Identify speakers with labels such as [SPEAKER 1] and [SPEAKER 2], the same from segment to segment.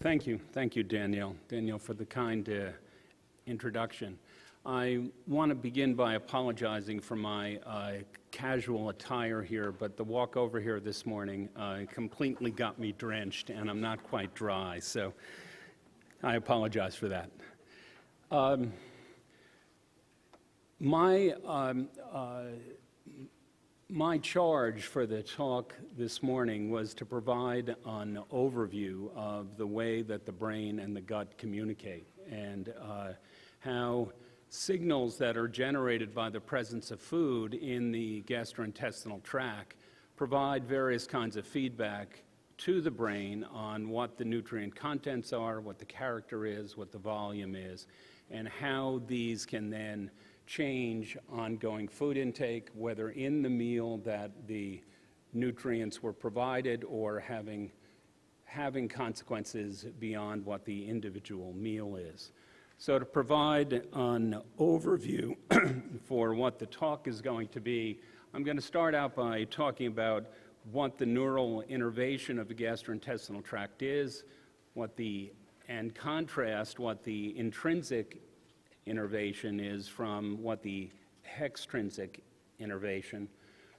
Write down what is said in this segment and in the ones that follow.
[SPEAKER 1] Thank you, Danielle, for the kind introduction. I want to begin by apologizing for my casual attire here, but the walk over here this morning completely got me drenched, and I'm not quite dry, so I apologize for that. My charge for the talk this morning was to provide an overview of the way that the brain and the gut communicate and how signals that are generated by the presence of food in the gastrointestinal tract provide various kinds of feedback to the brain on what the nutrient contents are, what the character is, what the volume is, and how these can then change ongoing food intake, whether in the meal that the nutrients were provided or having consequences beyond what the individual meal is. So to provide an overview for what the talk is going to be, I'm going to start out by talking about what the neural innervation of the gastrointestinal tract is, and contrast what the intrinsic innervation is from what the extrinsic innervation.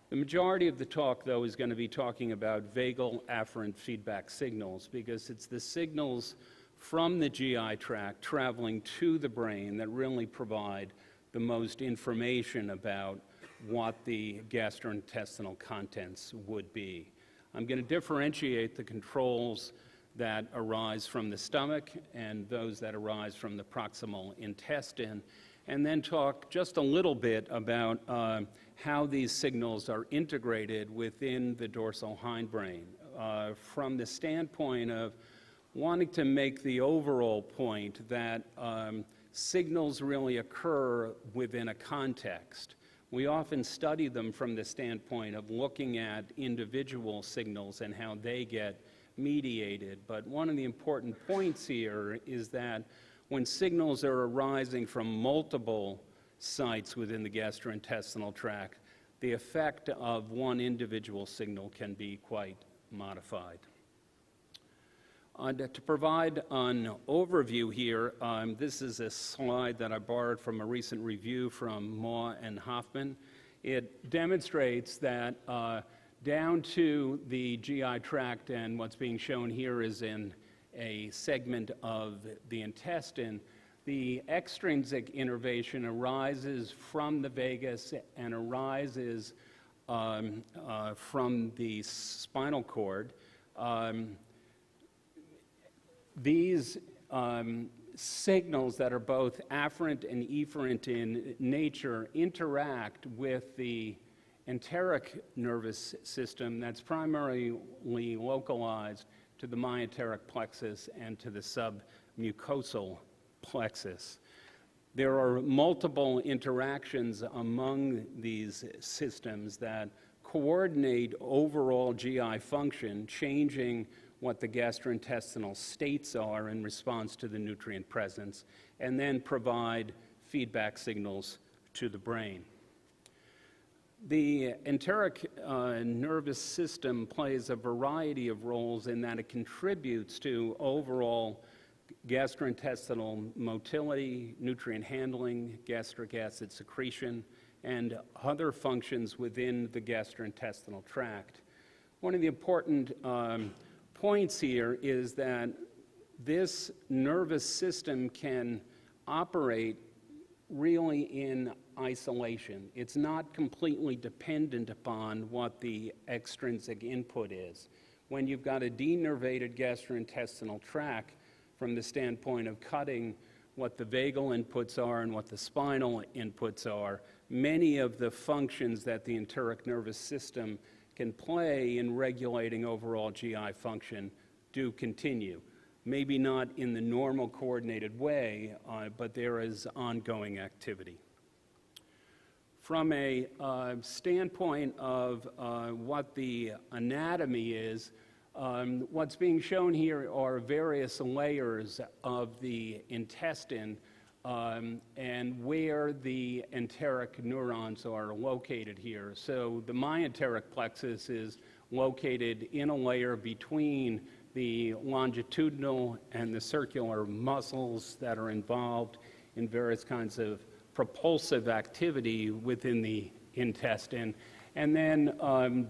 [SPEAKER 1] The majority of the talk, though, is going to be talking about vagal afferent feedback signals, because it's the signals from the GI tract traveling to the brain that really provide the most information about what the gastrointestinal contents would be. I'm going to differentiate the controls that arise from the stomach and those that arise from the proximal intestine, and then talk just a little bit about how these signals are integrated within the dorsal hindbrain from the standpoint of wanting to make the overall point that signals really occur within a context. We often study them from the standpoint of looking at individual signals and how they get mediated, but one of the important points here is that when signals are arising from multiple sites within the gastrointestinal tract, the effect of one individual signal can be quite modified. To provide an overview here, this is a slide that I borrowed from a recent review from Maw and Hoffman. It demonstrates that down to the GI tract, and what's being shown here is in a segment of the intestine, the extrinsic innervation arises from the vagus and arises from the spinal cord. These signals that are both afferent and efferent in nature interact with the enteric nervous system that's primarily localized to the myenteric plexus and to the submucosal plexus. There are multiple interactions among these systems that coordinate overall GI function, changing what the gastrointestinal states are in response to the nutrient presence, and then provide feedback signals to the brain. The enteric nervous system plays a variety of roles in that it contributes to overall gastrointestinal motility, nutrient handling, gastric acid secretion, and other functions within the gastrointestinal tract. One of the important points here is that this nervous system can operate really in isolation. It's not completely dependent upon what the extrinsic input is. When you've got a denervated gastrointestinal tract, from the standpoint of cutting what the vagal inputs are and what the spinal inputs are, many of the functions that the enteric nervous system can play in regulating overall GI function do continue. Maybe not in the normal coordinated way, but there is ongoing activity. From a standpoint of what the anatomy is, what's being shown here are various layers of the intestine and where the enteric neurons are located here. So the myenteric plexus is located in a layer between the longitudinal and the circular muscles that are involved in various kinds of propulsive activity within the intestine. And then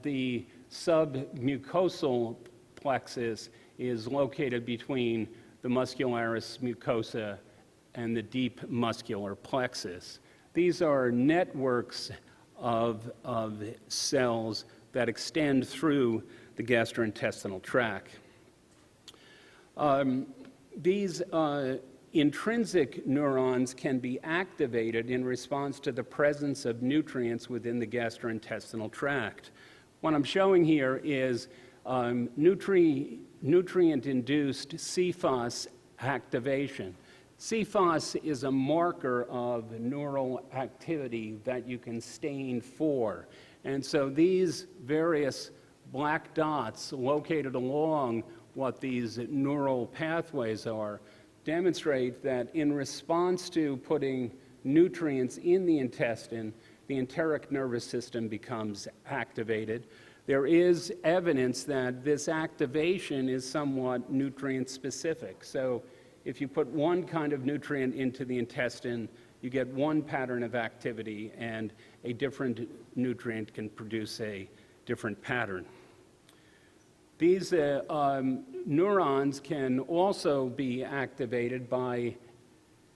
[SPEAKER 1] the submucosal plexus is located between the muscularis mucosa and the deep muscular plexus. These are networks of cells that extend through the gastrointestinal tract. These intrinsic neurons can be activated in response to the presence of nutrients within the gastrointestinal tract. What I'm showing here is nutrient-induced CFOS activation. CFOS is a marker of neural activity that you can stain for. And so these various black dots located along what these neural pathways are demonstrate that in response to putting nutrients in the intestine, the enteric nervous system becomes activated. There is evidence that this activation is somewhat nutrient specific. So if you put one kind of nutrient into the intestine, you get one pattern of activity, and a different nutrient can produce a different pattern. These neurons can also be activated by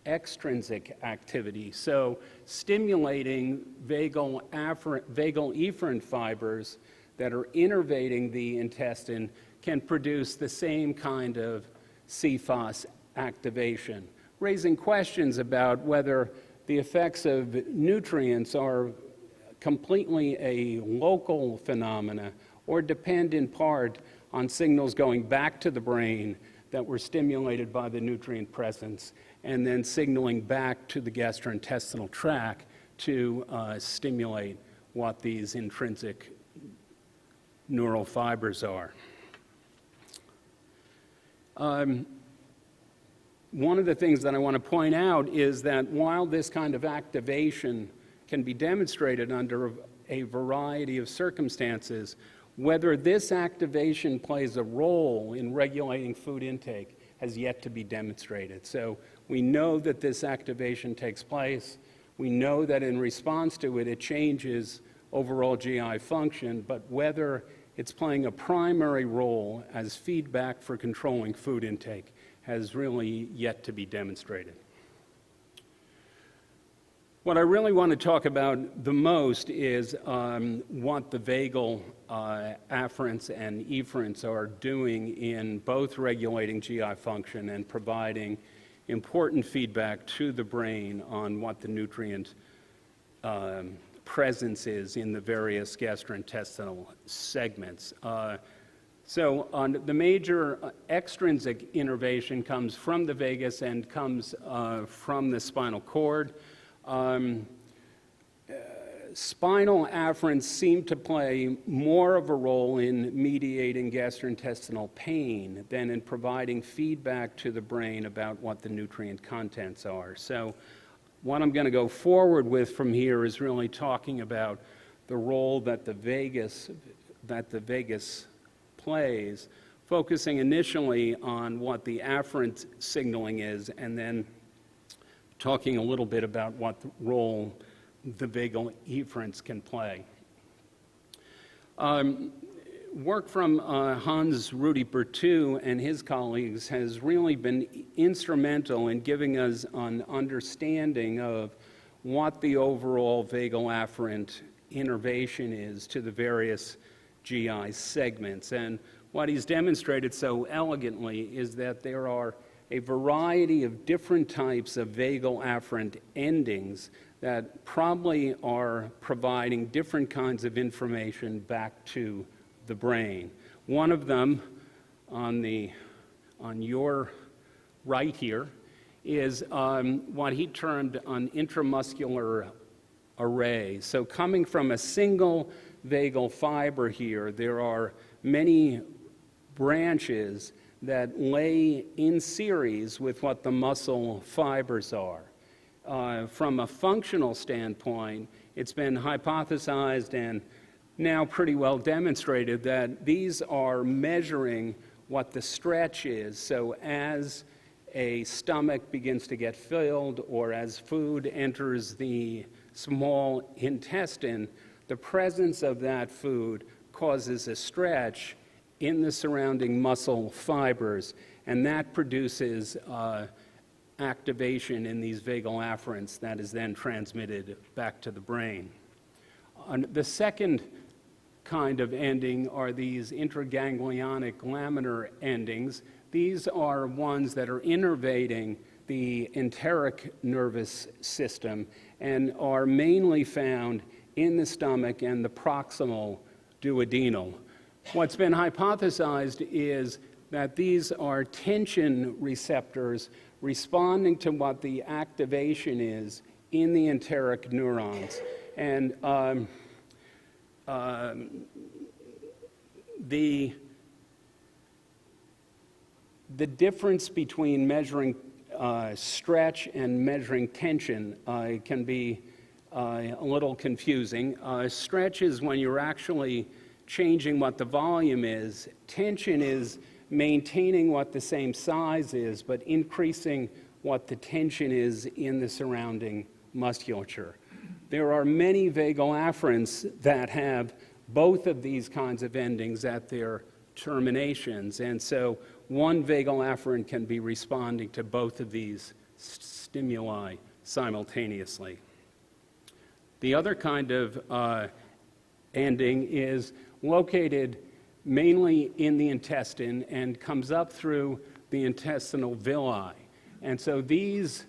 [SPEAKER 1] extrinsic activity, so stimulating vagal efferent fibers that are innervating the intestine can produce the same kind of CFOS activation, raising questions about whether the effects of nutrients are completely a local phenomena or depend in part on signals going back to the brain that were stimulated by the nutrient presence and then signaling back to the gastrointestinal tract to stimulate what these intrinsic neural fibers are. One of the things that I want to point out is that while this kind of activation can be demonstrated under a variety of circumstances, whether this activation plays a role in regulating food intake has yet to be demonstrated. So we know that this activation takes place. We know that in response to it, it changes overall GI function, but whether it's playing a primary role as feedback for controlling food intake has really yet to be demonstrated. What I really want to talk about the most is what the vagal afferents and efferents are doing in both regulating GI function and providing important feedback to the brain on what the nutrient presence is in the various gastrointestinal segments. So the major extrinsic innervation comes from the vagus and comes from the spinal cord. Spinal afferents seem to play more of a role in mediating gastrointestinal pain than in providing feedback to the brain about what the nutrient contents are. So what I'm going to go forward with from here is really talking about the role that the vagus plays, focusing initially on what the afferent signaling is, and then talking a little bit about what role the vagal efferents can play. Work from Hans-Rudi Berthoud and his colleagues has really been instrumental in giving us an understanding of what the overall vagal afferent innervation is to the various GI segments. And what he's demonstrated so elegantly is that there are a variety of different types of vagal afferent endings that probably are providing different kinds of information back to the brain. One of them on your right here is what he termed an intramuscular array. So coming from a single vagal fiber here, there are many branches that lay in series with what the muscle fibers are. From a functional standpoint, it's been hypothesized and now pretty well demonstrated that these are measuring what the stretch is. So as a stomach begins to get filled or as food enters the small intestine, the presence of that food causes a stretch in the surrounding muscle fibers, and that produces activation in these vagal afferents that is then transmitted back to the brain. The second kind of ending are these intraganglionic laminar endings. These are ones that are innervating the enteric nervous system and are mainly found in the stomach and the proximal duodenal. What's been hypothesized is that these are tension receptors responding to what the activation is in the enteric neurons. And the difference between measuring stretch and measuring tension can be a little confusing. Stretch is when you're actually changing what the volume is. Tension is maintaining what the same size is, but increasing what the tension is in the surrounding musculature. There are many vagal afferents that have both of these kinds of endings at their terminations, and so one vagal afferent can be responding to both of these stimuli simultaneously. The other kind of ending is located mainly in the intestine and comes up through the intestinal villi. And so these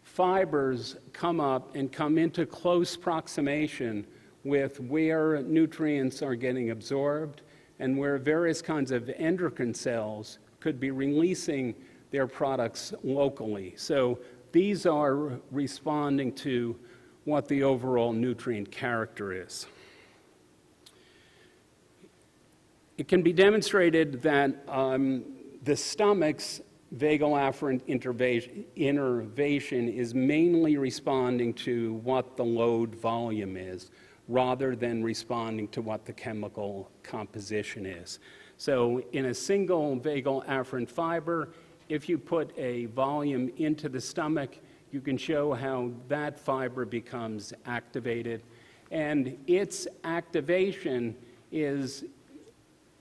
[SPEAKER 1] fibers come up and come into close proximation with where nutrients are getting absorbed and where various kinds of endocrine cells could be releasing their products locally. So these are responding to what the overall nutrient character is. It can be demonstrated that the stomach's vagal afferent innervation is mainly responding to what the load volume is, rather than responding to what the chemical composition is. So in a single vagal afferent fiber, if you put a volume into the stomach, you can show how that fiber becomes activated. And its activation is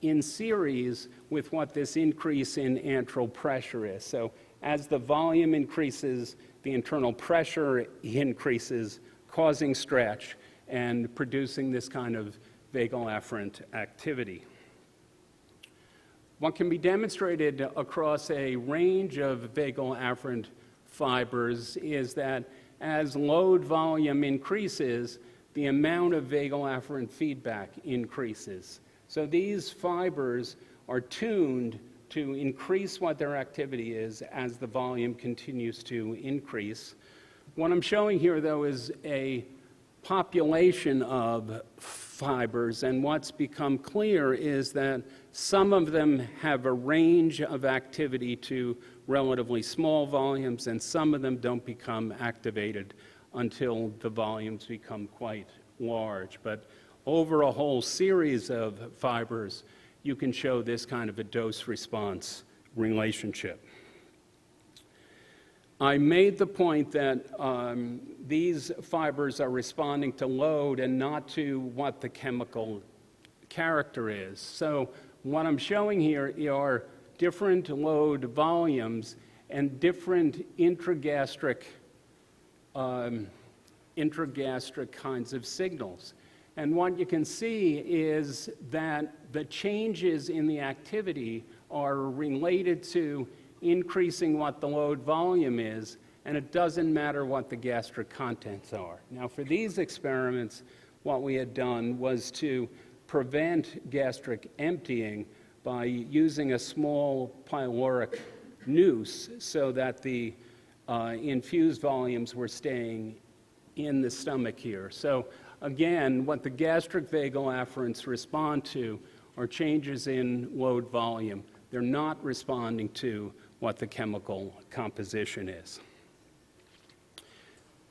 [SPEAKER 1] in series with what this increase in antral pressure is. So as the volume increases, the internal pressure increases, causing stretch and producing this kind of vagal afferent activity. What can be demonstrated across a range of vagal afferent fibers is that as load volume increases, the amount of vagal afferent feedback increases. So these fibers are tuned to increase what their activity is as the volume continues to increase. What I'm showing here, though, is a population of fibers, and what's become clear is that some of them have a range of activity to relatively small volumes, and some of them don't become activated until the volumes become quite large. But over a whole series of fibers, you can show this kind of a dose-response relationship. I made the point that these fibers are responding to load and not to what the chemical character is. So what I'm showing here are different load volumes and different intragastric kinds of signals. And what you can see is that the changes in the activity are related to increasing what the load volume is, and it doesn't matter what the gastric contents are. Now, for these experiments, what we had done was to prevent gastric emptying by using a small pyloric noose so that the infused volumes were staying in the stomach here. So again, what the gastric vagal afferents respond to are changes in load volume. They're not responding to what the chemical composition is.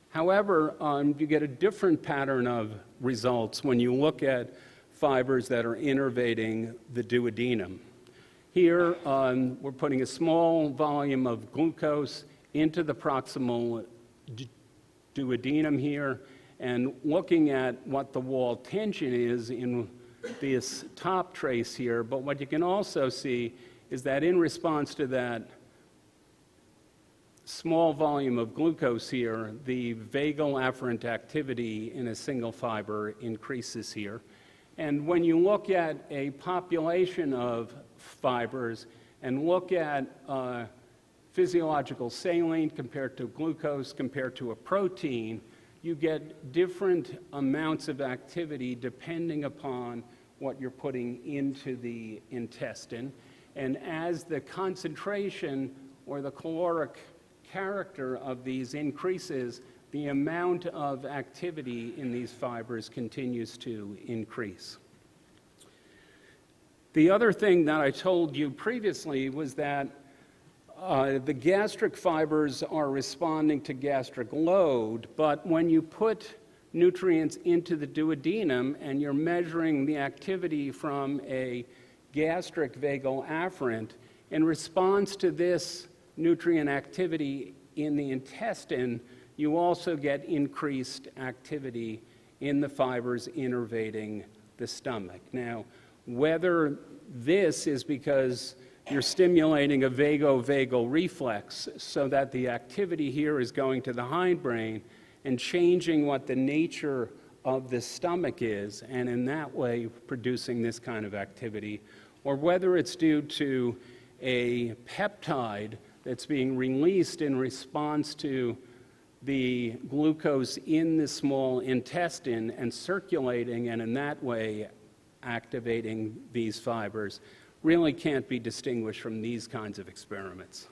[SPEAKER 1] However, you get a different pattern of results when you look at fibers that are innervating the duodenum. Here, we're putting a small volume of glucose into the proximal duodenum here, and looking at what the wall tension is in this top trace here. But what you can also see is that in response to that small volume of glucose here, the vagal afferent activity in a single fiber increases here. And when you look at a population of fibers and look at physiological saline compared to glucose compared to a protein, you get different amounts of activity depending upon what you're putting into the intestine. And as the concentration or the caloric character of these increases, the amount of activity in these fibers continues to increase. The other thing that I told you previously was that the gastric fibers are responding to gastric load, but when you put nutrients into the duodenum and you're measuring the activity from a gastric vagal afferent, in response to this nutrient activity in the intestine, you also get increased activity in the fibers innervating the stomach. Now, whether this is because you're stimulating a vagovagal reflex so that the activity here is going to the hindbrain and changing what the nature of the stomach is, and in that way producing this kind of activity, or whether it's due to a peptide that's being released in response to the glucose in the small intestine and circulating, and in that way activating these fibers, really can't be distinguished from these kinds of experiments.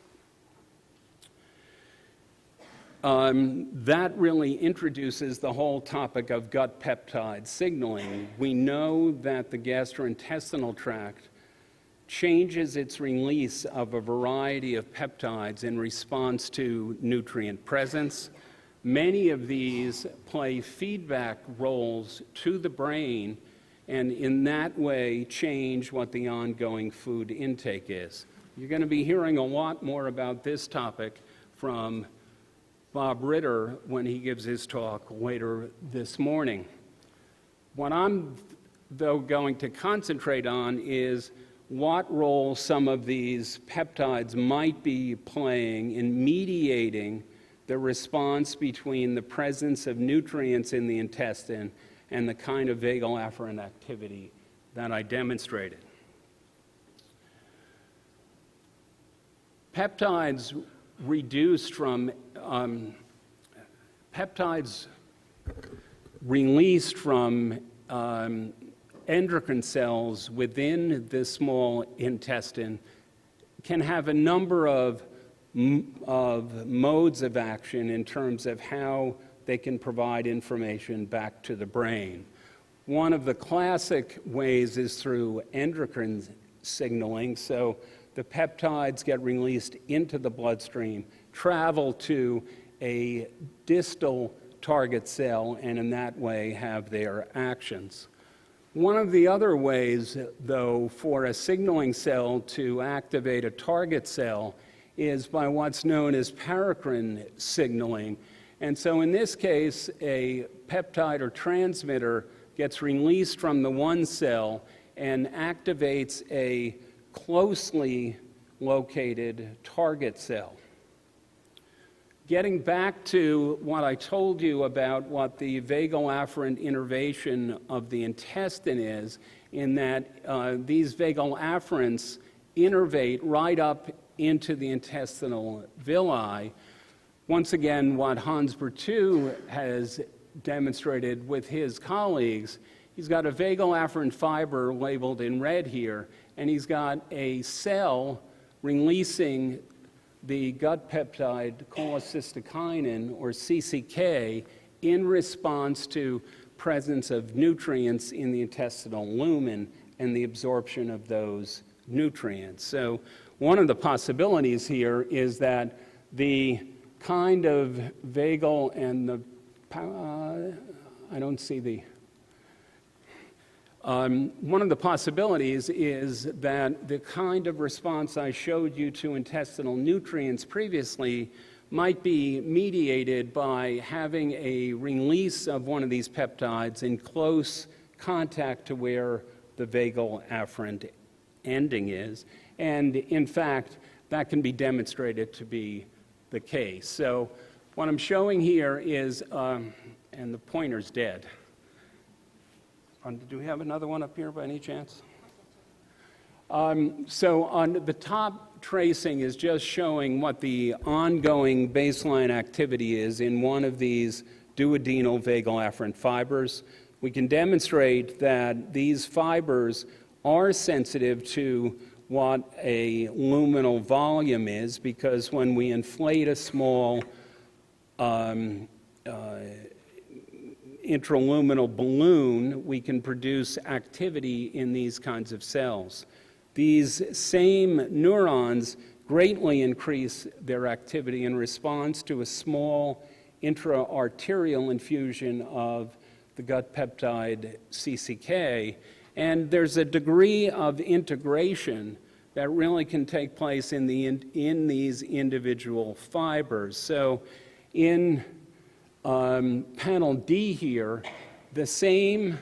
[SPEAKER 1] That really introduces the whole topic of gut peptide signaling. We know that the gastrointestinal tract changes its release of a variety of peptides in response to nutrient presence. Many of these play feedback roles to the brain, and in that way change what the ongoing food intake is. You're going to be hearing a lot more about this topic from Bob Ritter when he gives his talk later this morning. What I'm, though, going to concentrate on is what role some of these peptides might be playing in mediating the response between the presence of nutrients in the intestine and the kind of vagal afferent activity that I demonstrated. Peptides released from endocrine cells within the small intestine can have a number of modes of action in terms of how they can provide information back to the brain. One of the classic ways is through endocrine signaling. So the peptides get released into the bloodstream, travel to a distal target cell, and in that way have their actions. One of the other ways, though, for a signaling cell to activate a target cell is by what's known as paracrine signaling. And so in this case, a peptide or transmitter gets released from the one cell and activates a closely located target cell. Getting back to what I told you about what the vagal afferent innervation of the intestine is, in that these vagal afferents innervate right up into the intestinal villi. Once again, what Hans Berthoud has demonstrated with his colleagues, he's got a vagal afferent fiber labeled in red here, and he's got a cell releasing the gut peptide cholecystokinin, or CCK, in response to presence of nutrients in the intestinal lumen and the absorption of those nutrients. So one of the possibilities here is that the kind of vagal and the, I don't see the, One of the possibilities is that the kind of response I showed you to intestinal nutrients previously might be mediated by having a release of one of these peptides in close contact to where the vagal afferent ending is. And in fact, that can be demonstrated to be the case. So what I'm showing here is, and the pointer's dead. Do we have another one up here by any chance? So on the top tracing is just showing what the ongoing baseline activity is in one of these duodenal vagal afferent fibers. We can demonstrate that these fibers are sensitive to what a luminal volume is, because when we inflate a small intraluminal balloon, we can produce activity in these kinds of cells. These same neurons greatly increase their activity in response to a small intra-arterial infusion of the gut peptide CCK, and there's a degree of integration that really can take place in these individual fibers. So in panel D here, the same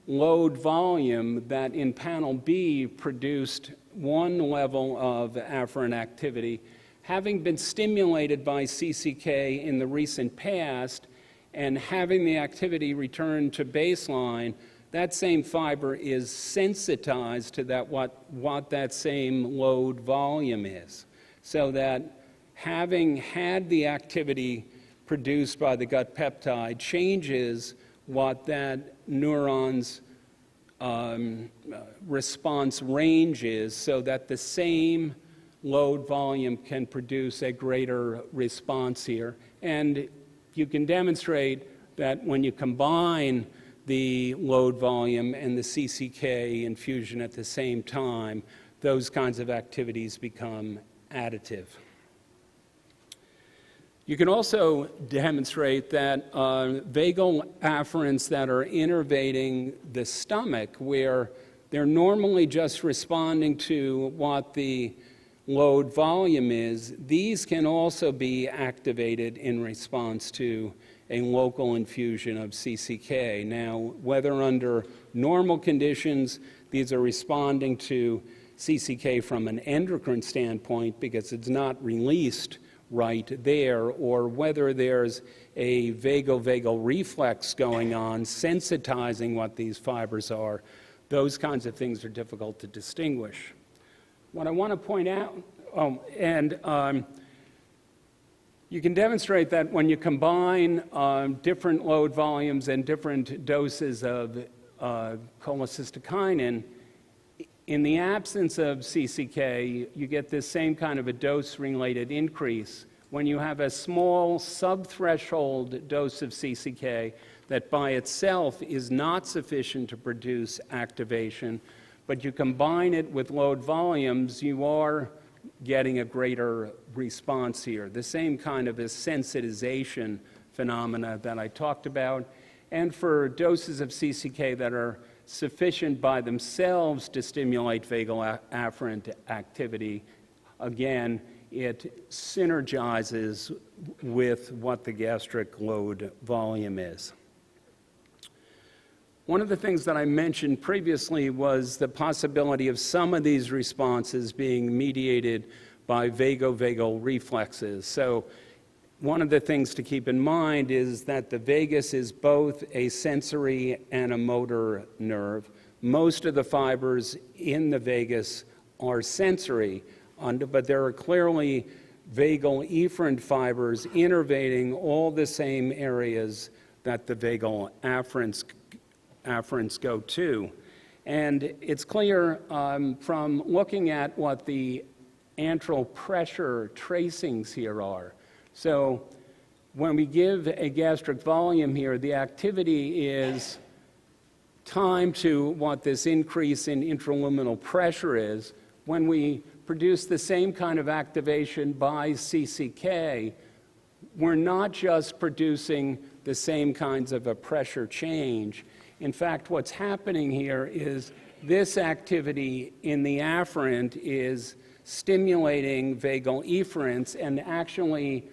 [SPEAKER 1] load volume that in panel B produced one level of afferent activity, having been stimulated by CCK in the recent past and having the activity return to baseline, that same fiber is sensitized to that what that same load volume is. So that having had the activity produced by the gut peptide changes what that neuron's response range is, so that the same load volume can produce a greater response here. And you can demonstrate that when you combine the load volume and the CCK infusion at the same time, those kinds of activities become additive. You can also demonstrate that vagal afferents that are innervating the stomach, where they're normally just responding to what the load volume is, these can also be activated in response to a local infusion of CCK. Now, whether under normal conditions, these are responding to CCK from an endocrine standpoint because it's not released right there, or whether there's a vagal-vagal reflex going on sensitizing what these fibers are, those kinds of things are difficult to distinguish. What I want to point out, you can demonstrate that when you combine different load volumes and different doses of cholecystokinin, in the absence of CCK, you get this same kind of a dose-related increase when you have a small subthreshold dose of CCK that by itself is not sufficient to produce activation, but you combine it with load volumes, you are getting a greater response here. The same kind of a sensitization phenomena that I talked about. And for doses of CCK that are sufficient by themselves to stimulate vagal afferent activity, again, it synergizes with what the gastric load volume is. One of the things that I mentioned previously was the possibility of some of these responses being mediated by vagal-vagal reflexes. So one of the things to keep in mind is that the vagus is both a sensory and a motor nerve. Most of the fibers in the vagus are sensory, but there are clearly vagal efferent fibers innervating all the same areas that the vagal afferents go to. And it's clear from looking at what the antral pressure tracings here are. So when we give a gastric volume here, the activity is time to what this increase in intraluminal pressure is. When we produce the same kind of activation by CCK, we're not just producing the same kinds of a pressure change. In fact, what's happening here is this activity in the afferent is stimulating vagal efferents and actually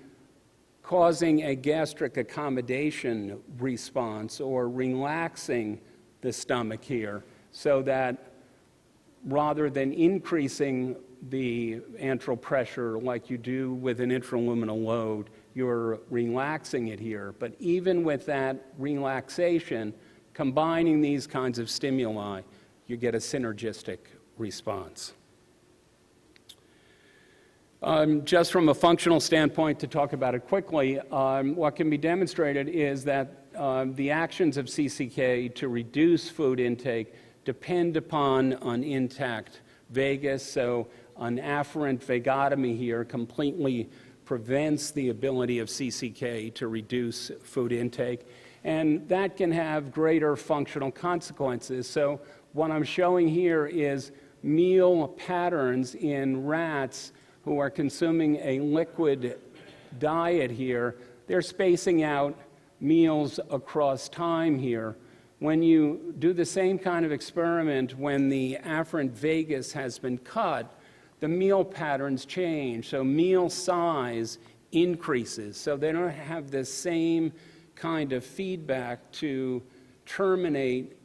[SPEAKER 1] causing a gastric accommodation response or relaxing the stomach here, so that rather than increasing the antral pressure like you do with an intraluminal load, you're relaxing it here. But even with that relaxation, combining these kinds of stimuli, you get a synergistic response. Just from a functional standpoint, to talk about it quickly, what can be demonstrated is that the actions of CCK to reduce food intake depend upon an intact vagus. So an afferent vagotomy here completely prevents the ability of CCK to reduce food intake. And that can have greater functional consequences. So what I'm showing here is meal patterns in rats who are consuming a liquid diet here. They're spacing out meals across time here. When you do the same kind of experiment when the afferent vagus has been cut, the meal patterns change. So meal size increases. So they don't have the same kind of feedback to terminate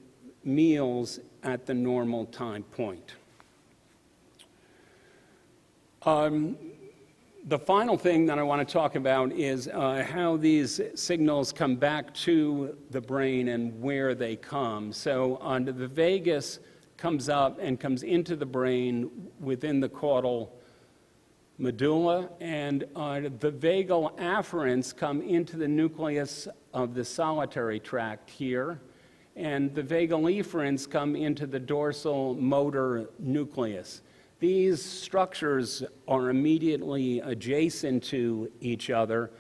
[SPEAKER 1] meals at the normal time point. The final thing that I want to talk about is how these signals come back to the brain and where they come. So the vagus comes up and comes into the brain within the caudal medulla, and the vagal afferents come into the nucleus of the solitary tract here, and the vagal efferents come into the dorsal motor nucleus. These structures are immediately adjacent to each other,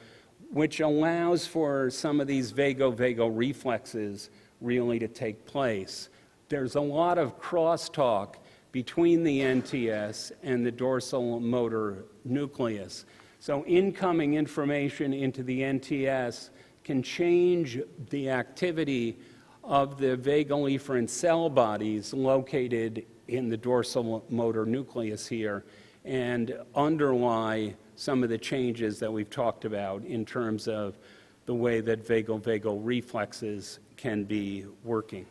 [SPEAKER 1] which allows for some of these vago-vagal reflexes really to take place. There's a lot of crosstalk between the NTS and the dorsal motor nucleus. So incoming information into the NTS can change the activity of the vagal efferent cell bodies located in the dorsal motor nucleus here and underlie some of the changes that we've talked about in terms of the way that vagal-vagal reflexes can be working.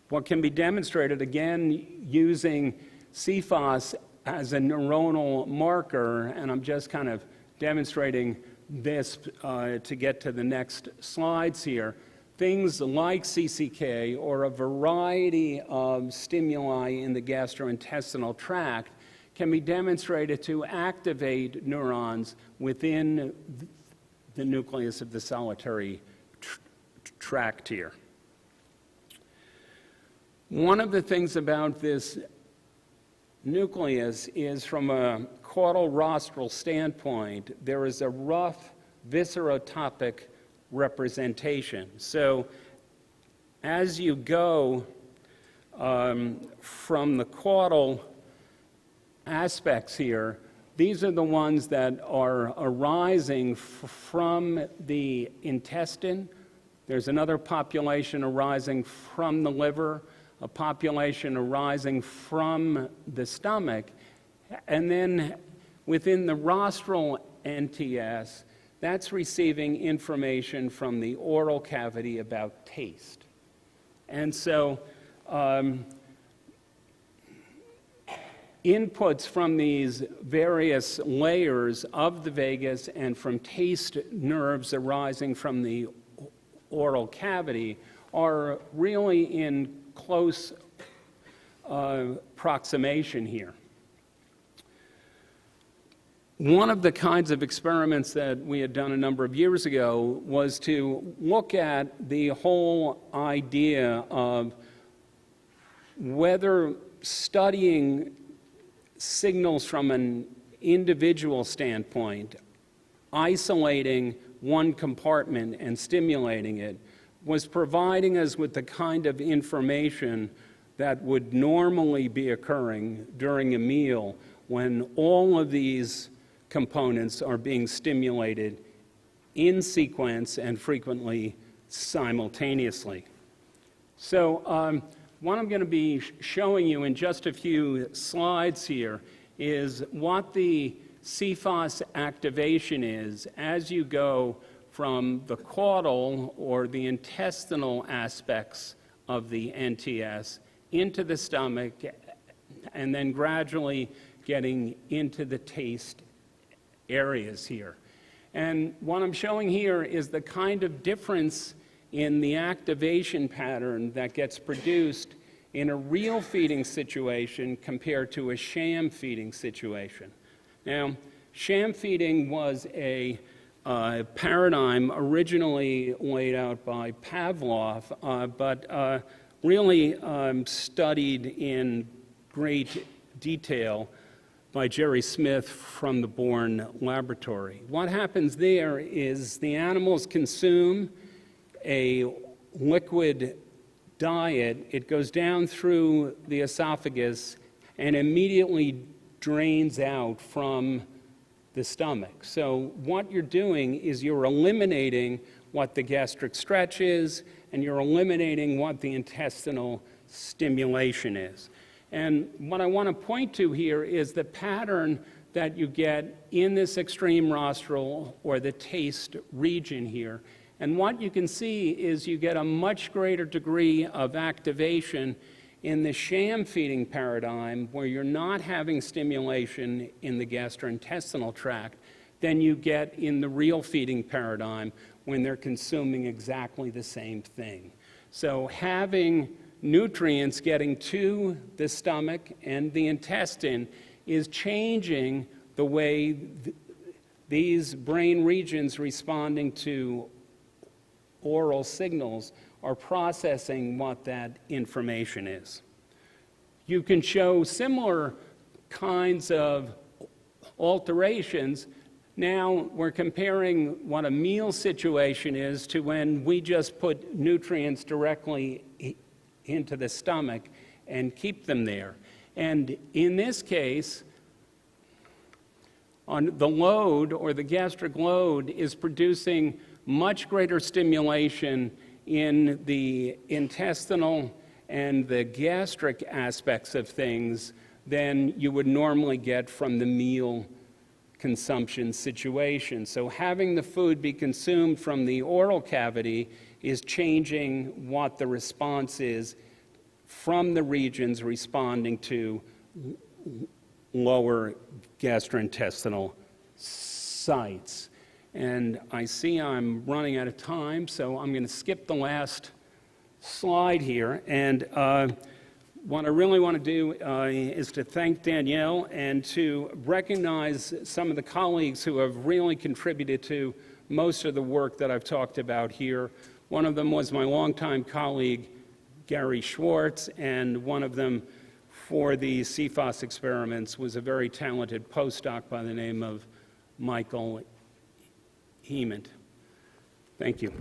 [SPEAKER 1] What can be demonstrated, again, using CFOS as a neuronal marker, and I'm just kind of demonstrating this to get to the next slides here, things like CCK or a variety of stimuli in the gastrointestinal tract can be demonstrated to activate neurons within the nucleus of the solitary tract here. One of the things about this nucleus is, from a caudal rostral standpoint, there is a rough viscerotopic representation. So as you go from the caudal aspects here, these are the ones that are arising from the intestine. There's another population arising from the liver, a population arising from the stomach, and then within the rostral NTS, that's receiving information from the oral cavity about taste. And so inputs from these various layers of the vagus and from taste nerves arising from the oral cavity are really in close approximation here. One of the kinds of experiments that we had done a number of years ago was to look at the whole idea of whether studying signals from an individual standpoint, isolating one compartment and stimulating it, was providing us with the kind of information that would normally be occurring during a meal when all of these components are being stimulated in sequence and frequently simultaneously. So what I'm going to be showing you in just a few slides here is what the CFOS activation is as you go from the caudal or the intestinal aspects of the NTS into the stomach and then gradually getting into the taste areas here. And what I'm showing here is the kind of difference in the activation pattern that gets produced in a real feeding situation compared to a sham feeding situation. Now, sham feeding was a paradigm originally laid out by Pavlov, but really studied in great detail by Jerry Smith from the Bourne Laboratory. What happens there is the animals consume a liquid diet. It goes down through the esophagus and immediately drains out from the stomach. So what you're doing is you're eliminating what the gastric stretch is, and you're eliminating what the intestinal stimulation is. And what I want to point to here is the pattern that you get in this extreme rostral or the taste region here. And what you can see is you get a much greater degree of activation in the sham feeding paradigm, where you're not having stimulation in the gastrointestinal tract, than you get in the real feeding paradigm when they're consuming exactly the same thing. So having nutrients getting to the stomach and the intestine is changing the way these brain regions responding to oral signals are processing what that information is. You can show similar kinds of alterations. Now we're comparing what a meal situation is to when we just put nutrients directly into the stomach and keep them there. And in this case, on the load or the gastric load is producing much greater stimulation in the intestinal and the gastric aspects of things than you would normally get from the meal consumption situation. So having the food be consumed from the oral cavity is changing what the response is from the regions responding to lower gastrointestinal sites. And I see I'm running out of time, so I'm going to skip the last slide here. And what I really want to do is to thank Danielle and to recognize some of the colleagues who have really contributed to most of the work that I've talked about here. One of them was my longtime colleague, Gary Schwartz, and one of them for the CFOS experiments was a very talented postdoc by the name of Michael Hement. Thank you.